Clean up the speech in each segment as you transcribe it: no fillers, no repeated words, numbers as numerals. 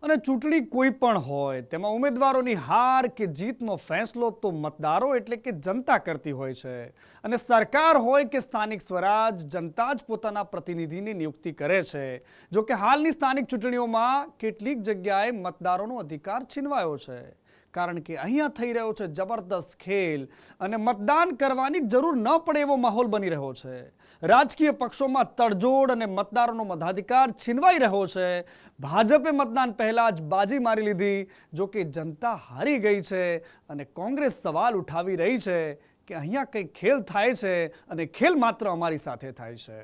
અને ચૂંટણી કોઈ પણ હોય તેમાં ઉમેદવારોની હાર કે જીતનો ફેંસલો તો મતદારો એટલે કે જનતા કરતી હોય છે અને સરકાર હોય કે સ્થાનિક સ્વરાજ જનતા જ પોતાના પ્રતિનિધિની નિયુક્તિ કરે છે। જો કે હાલની સ્થાનિક ચૂંટણીઓમાં કેટલીક જગ્યાએ મતદારોનો અધિકાર છીનવાયો છે, કારણ કે અહીંયા થઈ રહ્યો છે જબરદસ્ત ખેલ અને મતદાન કરવાની જરૂર ન પડે એવો માહોલ બની રહ્યો છે। રાજકીય પક્ષોમાં તડજોડ અને મતદારોનો મતાધિકાર છીનવાઈ રહ્યો છે। ભાજપે મતદાન પહેલા જ બાજી મારી લીધી, જો કે જનતા હારી ગઈ છે અને કોંગ્રેસ સવાલ ઉઠાવી રહી છે કે અહીંયા કંઈ ખેલ થાય છે અને ખેલ માત્ર અમારી સાથે થાય છે।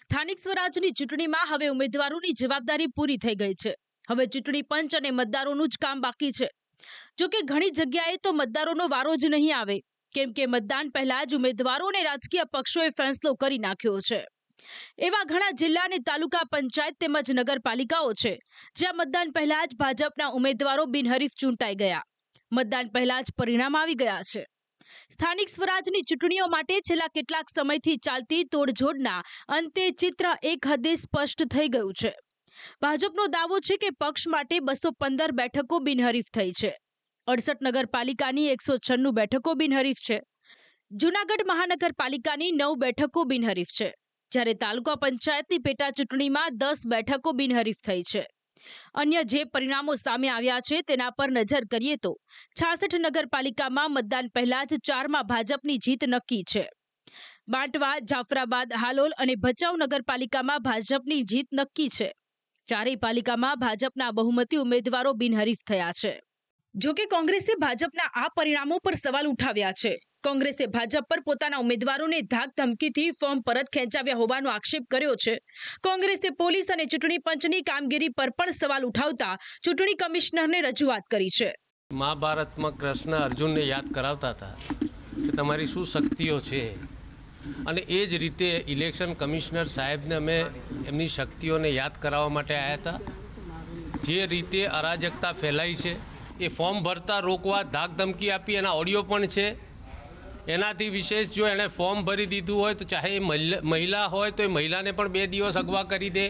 સ્થાનિક સ્વરાજની ચૂંટણીમાં હવે ઉમેદવારોની જવાબદારી પૂરી થઈ ગઈ છે। હવે ચૂંટણી પંચ અને મતદારોનું જ કામ બાકી છે। જો કે ઘણી જગ્યાએ તો મતદારોનો વારો જ નહીં આવે, કેમ કે મતદાન પહેલા જ ઉમેદવારો અને રાજકીય પક્ષોએ ફેંસલો કરી નાખ્યો છે। એવા ઘણા જિલ્લા અને તાલુકા પંચાયત તેમજ નગરપાલિકાઓ છે જ્યાં મતદાન પહેલા જ ભાજપના ઉમેદવારો બિનહરીફ ચૂંટાઈ ગયા, મતદાન પહેલા જ પરિણામ આવી ગયા છે। સ્થાનિક સ્વરાજની ચૂંટણીઓ માટે છેલ્લા કેટલાક સમયથી ચાલતી તોડજોડના અંતે ચિત્ર એક હદે સ્પષ્ટ થઈ ગયું છે। ભાજપનો દાવો છે કે પક્ષ માટે 215 બેઠકો બિનહરીફ થઈ છે। 68 નગરપાલિકાની 196 બેઠકો બિનહરીફ છે। જૂનાગઢ મહાનગરપાલિકાની 9 બેઠકો બિનહરીફ છે, જ્યારે તાલુકા પંચાયતની પેટા ચૂંટણીમાં 10 બેઠકો બિનહરીફ થઈ છે। અન્ય જે પરિણામો સામે આવ્યા છે તેના પર નજર કરીએ તો 66 નગરપાલિકામાં મતદાન પહેલા જ 4માં ભાજપની જીત નક્કી છે। બાંટવા, જાફરાબાદ, હાલોલ અને ભચાઉ નગરપાલિકામાં ભાજપની જીત નક્કી છે। ચારેય પાલિકામાં ભાજપના બહુમતી ઉમેદવારો બિનહરીફ થયા છે। જો કે કોંગ્રેસે ભાજપના આ પરિણામો પર સવાલ ઉઠાવ્યા છે। કોંગ્રેસે ભાજપ પર પોતાના ઉમેદવારોને ધાક ધમકીથી ફોર્મ પરત ખેંચાવ્યા હોવાનો આક્ષેપ કર્યો છે। કોંગ્રેસે પોલીસ અને ચૂંટણી પંચની કામગીરી પર પણ સવાલ ઉઠાવતા ચૂંટણી કમિશનરને રજૂઆત કરી છે। મહાભારતમાં કૃષ્ણ અર્જુનને યાદ કરાવતા હતા કે તમારી શું શક્તિઓ છે, અને એ જ રીતે ઇલેક્શન કમિશનર સાહેબને અમે એમની શક્તિઓને યાદ કરાવવા માટે આવ્યા હતા। જે રીતે અરાજકતા ફેલાઈ છે એ ફોર્મ ભરતા રોકવા ધાક ધમકી આપી, એના ઓડિયો પણ છે। એનાથી વિશેષ જો એણે ફોર્મ ભરી દીધું હોય તો ચાહે એ મહિલા હોય તો એ મહિલાને પણ 2 દિવસ અગવા કરી દે।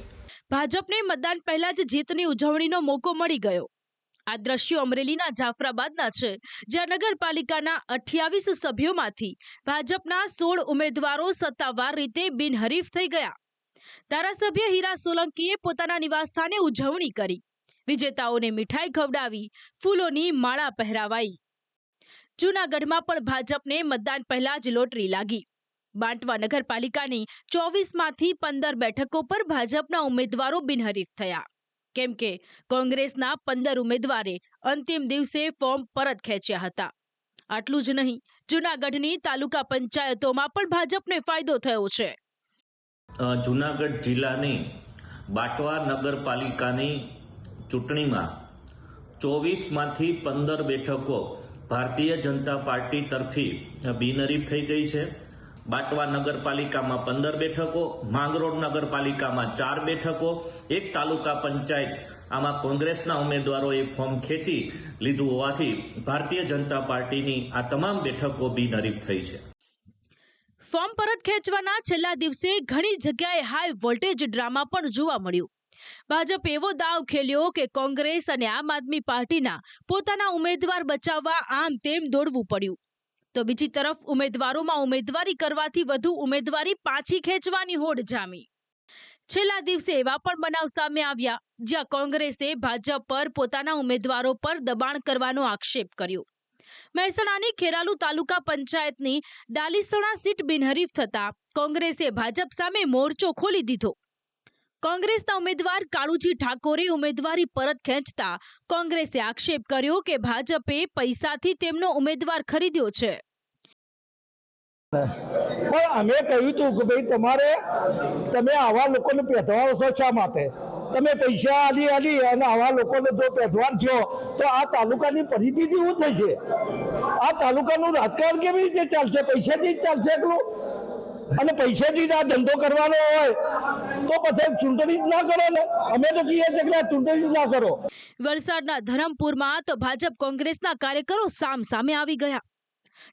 ભાજપને મતદાન પહેલા જ જીતની ઉજવણીનો મોકો મળી ગયો। આ દ્રશ્યો અમરેલીના જાફરાબાદના છે, જ્યાં નગરપાલિકાના 28 સભ્યોમાંથી ભાજપના 16 ઉમેદવારો સત્તાવાર રીતે બિનહરીફ થઈ ગયા। ધારાસભ્ય હીરા સોલંકીએ પોતાના નિવાસસ્થાને ઉજવણી કરી, વિજેતાઓને મીઠાઈ ખવડાવી, ફૂલોની માળા પહેરાવાઈ। જૂનાગઢમાં પણ ભાજપને મતદાન પહેલા જ લોટરી લાગી। બાંટવા નગરપાલિકાની 24માંથી 15 બેઠકો પર ભાજપના ઉમેદવારો બિનહરીફ થયા, કેમ કે કોંગ્રેસના 15 ઉમેદવારે અંતિમ દિવસે ફોર્મ પરત ખેંચ્યા હતા। આટલું જ નહીં, જૂનાગઢની તાલુકા પંચાયતોમાં પણ ભાજપને ફાયદો થયો છે। જૂનાગઢ જિલ્લાની બાંટવા નગરપાલિકાની ચૂંટણીમાં 24માંથી 15 બેઠકો ભારતીય જનતા પાર્ટી તરફી બિનહરીફ થઈ ગઈ છે। બાંટવા નગરપાલિકામાં 15 બેઠકો, માંગરોળ નગરપાલિકામાં 4 બેઠકો, એક તાલુકા પંચાયત આમાં કોંગ્રેસના ઉમેદવારોએ ફોર્મ ખેંચી લીધું હોવાથી ભારતીય જનતા પાર્ટીની આ તમામ બેઠકો બિનહરીફ થઈ છે। ફોર્મ પરત ખેંચવાના છેલ્લા દિવસે ઘણી જગ્યાએ હાઈ વોલ્ટેજ ડ્રામા પણ જોવા મળ્યો। ભાજપ એવો દાવ ખેલ્યો કે કોંગ્રેસ અને આમ આદમી પાર્ટીના પોતાના ઉમેદવાર બચાવવા આમ તેમ દોડવું પડ્યું, તો બીજી તરફ ઉમેદવારોમાં ઉમેદવારી કરવાથી વધુ ઉમેદવારી પાછી ખેંચવાની હોડ જામી। છેલ્લા દિવસે એવા પણ બનાવ સામે આવ્યા જ્યાં કોંગ્રેસે ભાજપ પર પોતાના ઉમેદવારો પર દબાણ કરવાનો આક્ષેપ કર્યો। મહેસાણાની ખેરાલુ તાલુકા પંચાયતની ડાલીસણા સીટ બિનહરીફ થતા કોંગ્રેસે ભાજપ સામે મોરચો ખોલી દીધો। કોંગ્રેસના ઉમેદવાર કાળુજી ઠાકોરે ઉમેદવારી પરત ખેંચતા કોંગ્રેસે આક્ષેપ કર્યો કે ભાજપે પૈસાથી તેમનો ઉમેદવાર ખરીદ્યો છે। પણ અમે કહ્યું હતું કે ભાઈ તમે આવા લોકોને પેધવાનો છો શા માટે? તમે પૈસા આલી અને આવા લોકોને જો પેધવાન થયો તો આ તાલુકાની પરિસ્થિતિ શું થઈ છે? આ તાલુકાનું રાજકારણ કેવી રીતે ચાલશે? પૈસાથી જ ચાલશે એટલું? અને પૈસાથી જ આ ધંધો કરવાનો હોય તો પછી ચૂંટણી જ ના કરો ને। અમે તો કહીએ છીએ કે ચૂંટણી જ ના કરો। વલસાડના ધરમપુરમાં તો ભાજપ કોંગ્રેસના કાર્યકરો સામે આવી ગયા।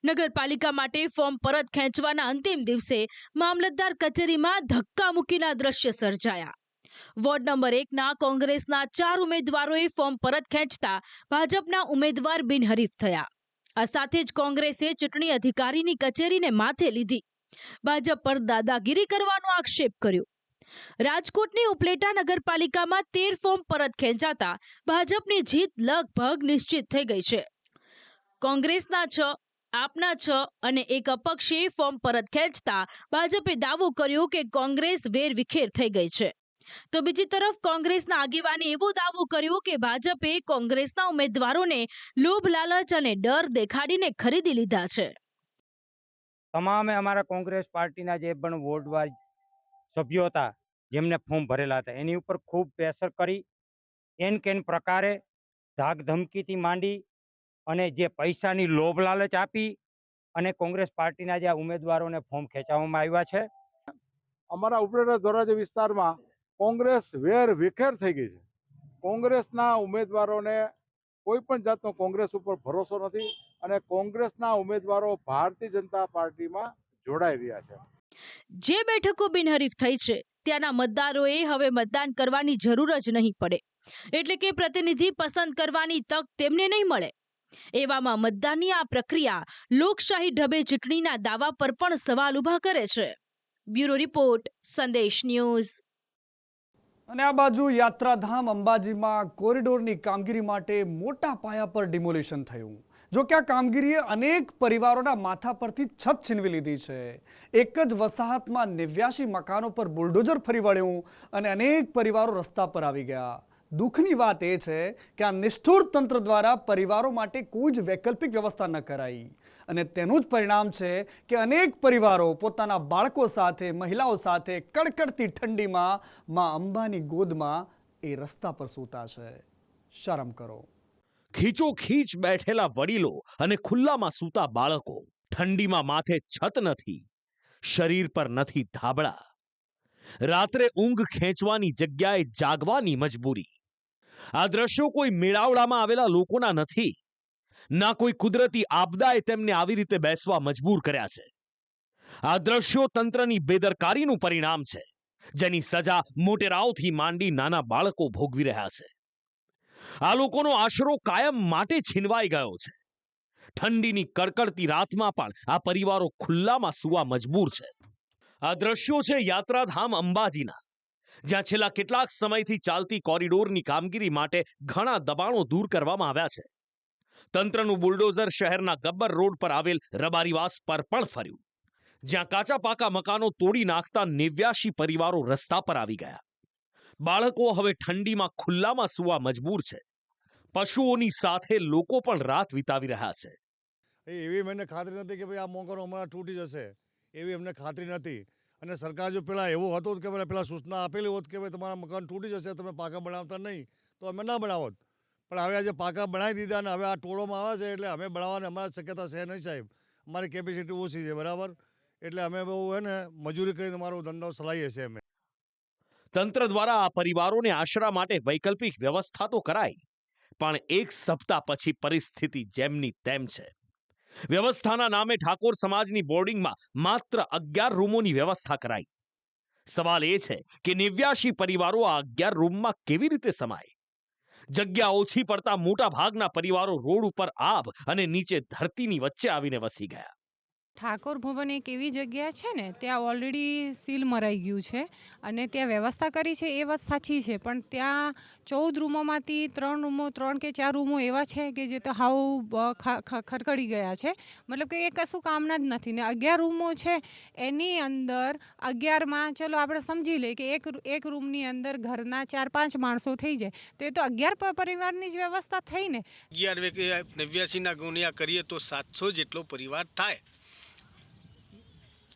નગરપાલિકા માટે ફોર્મ પરત ખેંચવાના અંતિમ દિવસે મામલતદાર કચેરીમાં ધક્કા મૂકીના દ્રશ્ય સર્જાયા। વોર્ડ નંબર 1ના કોંગ્રેસના 4 ઉમેદવારોએ ફોર્મ પરત ખેંચતા ભાજપના ઉમેદવાર બિનહરીફ થયા. આ સાથે જ કોંગ્રેસે ચૂંટણી અધિકારીની કચેરીને માથે લીધી. ભાજપ પર દાદાગીરી કરવાનો આક્ષેપ કર્યો. રાજકોટની ઉપલેટા નગરપાલિકામાં 13 ફોર્મ પરત ખેંચાતા ભાજપની જીત લગભગ નિશ્ચિત થઈ ગઈ છે. કોંગ્રેસના 6, આપના 6 અને એક અપક્ષે ફોર્મ પરત ખેંચતા ભાજપે દાવો કર્યો કે કોંગ્રેસ વેરવિખેર થઈ ગઈ છે. તો બીજી તરફ કોંગ્રેસના આગેવાને એવો દાવો કર્યો કે ભાજપે કોંગ્રેસના ઉમેદવારોને લોભ, લાલચ અને ડર દેખાડીને ખરીદી લીધા છે. તમામે અમારા કોંગ્રેસ પાર્ટીના જે પણ વોર્ડવાઇઝ સભ્યો હતા જેમને ફોર્મ ભરેલા હતા એની ઉપર ખૂબ પ્રેશર કરી એન કેન પ્રકારે ધાક ધમકીથી માંડી અને જે પૈસાની લોભ લાલચ આપી અને કોંગ્રેસ પાર્ટીના જે ઉમેદવારોને ફોર્મ ખેંચવામાં આવ્યા છે. અમારા ઉપલેટા ધોરાજી વિસ્તારમાં કોંગ્રેસ વેર વિખેર થઈ ગઈ છે. કોંગ્રેસના ઉમેદવારોને કોઈ પણ જાતનો કોંગ્રેસ ઉપર ભરોસો નથી અને કોંગ્રેસના ઉમેદવારો ભારતીય જનતા પાર્ટીમાં જોડાઈ રહ્યા છે. જે બેઠકો બિનહરીફ થઈ છે ત્યાંના મતદારોએ હવે મતદાન કરવાની જરૂર જ નહીં પડે, એટલે કે પ્રતિનિધિ પસંદ કરવાની તક તેમને નહીં મળે. એવામાં મતદાનની આ પ્રક્રિયા લોકશાહી ઢબે ચૂંટણીના દાવા પર પણ સવાલ ઊભા કરે છે. બ્યુરો રિપોર્ટ, સંદેશ ન્યૂઝ. અને આ બાજુ યાત્રાધામ અંબાજીમાં કોરિડોરની કામગીરી માટે મોટા પાયા પર ડિમોલિશન થયું. જો કે આ કામગીરીએ અનેક પરિવારોના માથા પરથી છત છીનવી લીધી છે. એક જ વસાહતમાં 89 મકાનો પર બુલડોઝર ફરી વળ્યું અને અનેક પરિવારો રસ્તા પર આવી ગયા. દુઃખની વાત એ છે કે આ નિષ્ઠુર તંત્ર દ્વારા પરિવારો માટે કોઈ જ વૈકલ્પિક વ્યવસ્થા ન કરાઈ અને તેનું જ પરિણામ છે કે અનેક પરિવારો પોતાના બાળકો સાથે, મહિલાઓ સાથે કડકડતી ઠંડીમાં માં અંબાની ગોદમાં એ રસ્તા પર સૂતા છે. શરમ કરો. ખીચોખીચ બેઠેલા વડીલો અને ખુલ્લામાં સૂતા બાળકો, ઠંડીમાં માથે છત નથી, શરીર પર નથી ધાબળા, રાત્રે ઊંઘ ખેંચવાની જગ્યાએ જાગવાની મજબૂરી. આ દ્રશ્યો કોઈ મેળાવડામાં આવેલા લોકોના નથી, ના કોઈ કુદરતી આપદાએ તેમને આવી રીતે બેસવા મજબૂર કર્યા છે. આ દ્રશ્યો તંત્રની બેદરકારીનું પરિણામ છે, જેની સજા મોટેરાઓથી માંડી નાના બાળકો ભોગવી રહ્યા છે. આ લોકોનો આશરો કાયમ માટે છીનવાઈ ગયો છે. ઠંડીની કડકડતી રાતમાં પણ આ પરિવારો ખુલ્લામાં સૂવા મજબૂર છે. આ દ્રશ્યો છે યાત્રાધામ અંબાજીના, જ્યાં છેલ્લા કેટલાક સમયથી ચાલતી કોરિડોરની કામગીરી માટે ઘણા દબાણો દૂર કરવામાં આવ્યા છે. તંત્રનું બુલડોઝર શહેરના ગબ્બર રોડ પર આવેલ રબારીવાસ પર પણ ફર્યું, જ્યાં કાચા પાકા મકાનો તોડી નાખતા 89 પરિવારો રસ્તા પર આવી ગયા. બાળકો હવે ઠંડીમાં ખુલ્લામાં સૂવા મજબૂર છે. પશુઓની સાથે લોકો પણ રાત વિતાવી રહ્યા છે. એવી મને ખાતરી નથી કે ભાઈ આ મકાનો હમણાં તૂટી જશે, એવી અમને ખાતરી નથી. અને સરકાર જો પેલા એવું હતું કે પેલા સૂચના આપેલી હોત કે ભાઈ તમારા મકાન તૂટી જશે, તમે પાકા બનાવતા નહીં, તો અમે ના બનાવત. પણ હવે આજે પાકા બનાવી દીધા અને હવે આ ટોળોમાં આવે છે એટલે અમે બનાવવાની અમારી શક્યતા છે નહીં સાહેબ. અમારી કેપેસિટી ઓછી છે, બરાબર, એટલે અમે બહુ હે ને મજૂરી કરીને અમારો ધંધો ચલાવીએ છીએ અમે. તંત્ર દ્વારા આ પરિવારોને આશરા માટે વૈકલ્પિક વ્યવસ્થા તો કરાઈ, પણ એક સપ્તાહ પછી પરિસ્થિતિ જેમની તેમ છે. વ્યવસ્થાના નામે ઠાકોર સમાજની બોર્ડિંગમાં માત્ર 11 રૂમોની વ્યવસ્થા કરાઈ. સવાલ એ છે કે 89 પરિવારો આ 11 રૂમમાં કેવી રીતે સમાય? જગ્યા ઓછી પડતા મોટા ભાગના પરિવારો રોડ ઉપર આબ અને નીચે ધરતીની વચ્ચે આવીને વસી ગયા. ઠાકોર ભવન એક એવી જગ્યા છે ને, ત્યાં ઓલરેડી સીલ મરાઈ ગયું છે અને ત્યાં વ્યવસ્થા કરી છે એ વાત સાચી છે, પણ ત્યાં 14 રૂમોમાંથી 3 કે 4 રૂમો એવા છે કે જે તો હાવ ખરખડી ગયા છે, મતલબ કે એ કશું કામના જ નથી. ને 11 રૂમો છે એની અંદર 11માં ચલો આપણે સમજી લઈએ કે એક રૂમની અંદર ઘરના 4-5 માણસો થઈ જાય તો એ તો 11 પરિવારની જ વ્યવસ્થા થઈ ને. 89ના ગુણ્યા કરીએ તો 700 જેટલો પરિવાર થાય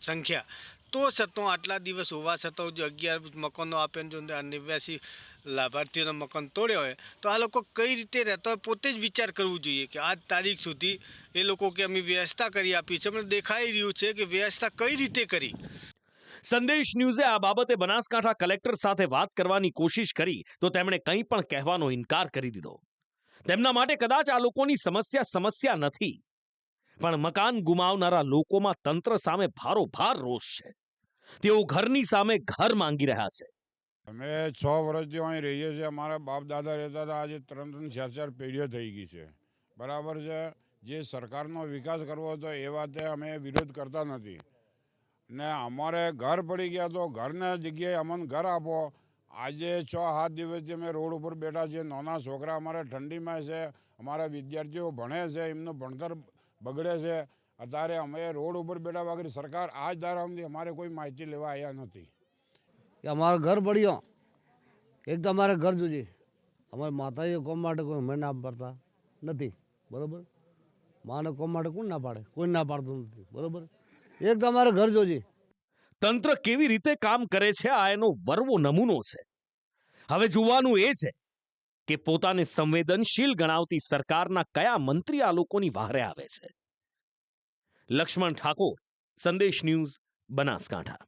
સંખ્યા. તો છતાં આટલા દિવસ હોવા છતાં જો 11 મકાનો આપે જો 89 લાભાર્થીઓના મકાન તોડ્યા હોય તો આ લોકો કઈ રીતે રહેતા હોય પોતે જ વિચાર કરવું જોઈએ કે આજ તારીખ સુધી એ લોકો કે અમે વ્યવસ્થા કરી આપી છે, અમને દેખાઈ રહ્યું છે કે વ્યવસ્થા કઈ રીતે કરી. સંદેશ ન્યૂઝે આ બાબતે બનાસકાંઠા કલેક્ટર સાથે વાત કરવાની કોશિશ કરી તો તેમણે કંઈ પણ કહેવાનો ઇનકાર કરી દીધો. તેમના માટે કદાચ આ લોકોની સમસ્યા નથી, પણ મકાન ગુમાવનારા લોકોમાં તંત્ર સામે ભારોભાર રોષ છે. તેઓ ઘરની સામે ઘર માંગી રહ્યા છે. અમે 6 વર્ષથી અહીં રહીએ છીએ. અમારા બાપ દાદા રહેતા હતા, આજે 3-3, 4-4 પેઢીઓ થઈ ગઈ છે. બરાબર છે. જે સરકારનો વિકાસ કરવો હતો એ વાતે અમે વિરોધ કરતા નથી. ને અમારે ઘર પડી ગયા તો ઘરના જગ્યાએ અમને ઘર આપો. આજે 6-7 દિવસથી અમે રોડ ઉપર બેઠા છીએ. નાના છોકરા અમારે ઠંડીમાં છે, અમારા વિદ્યાર્થીઓ ભણે છે, એમનું ભણતર બગડે છે. અત્યારે અમે રોડ ઉપર બેઠા વગર સરકાર આજ દારામથી અમારે કોઈ માહિતી લેવા આવ્યા નથી. કે અમારું ઘર પડ્યો, એક તો અમારે ઘર જોઈએ, અમારી માતાજી કોમ માટે કોઈ અમે ના પાડતા નથી. બરાબર, માને કોમ માટે કોણ ના પાડે? કોઈ ના પાડતું નથી. બરાબર, એક તો અમારે ઘર જોઈએ. તંત્ર કેવી રીતે કામ કરે છે આ એનો વરવો નમૂનો છે. હવે જોવાનું એ છે કે પોતાને સંવેદનશીલ ગણાવતી સરકારના કયા મંત્રી આ લોકોની વહારે આવે છે. લક્ષ્મણ ઠાકોર, સંદેશ ન્યૂઝ, બનાસકાંઠા.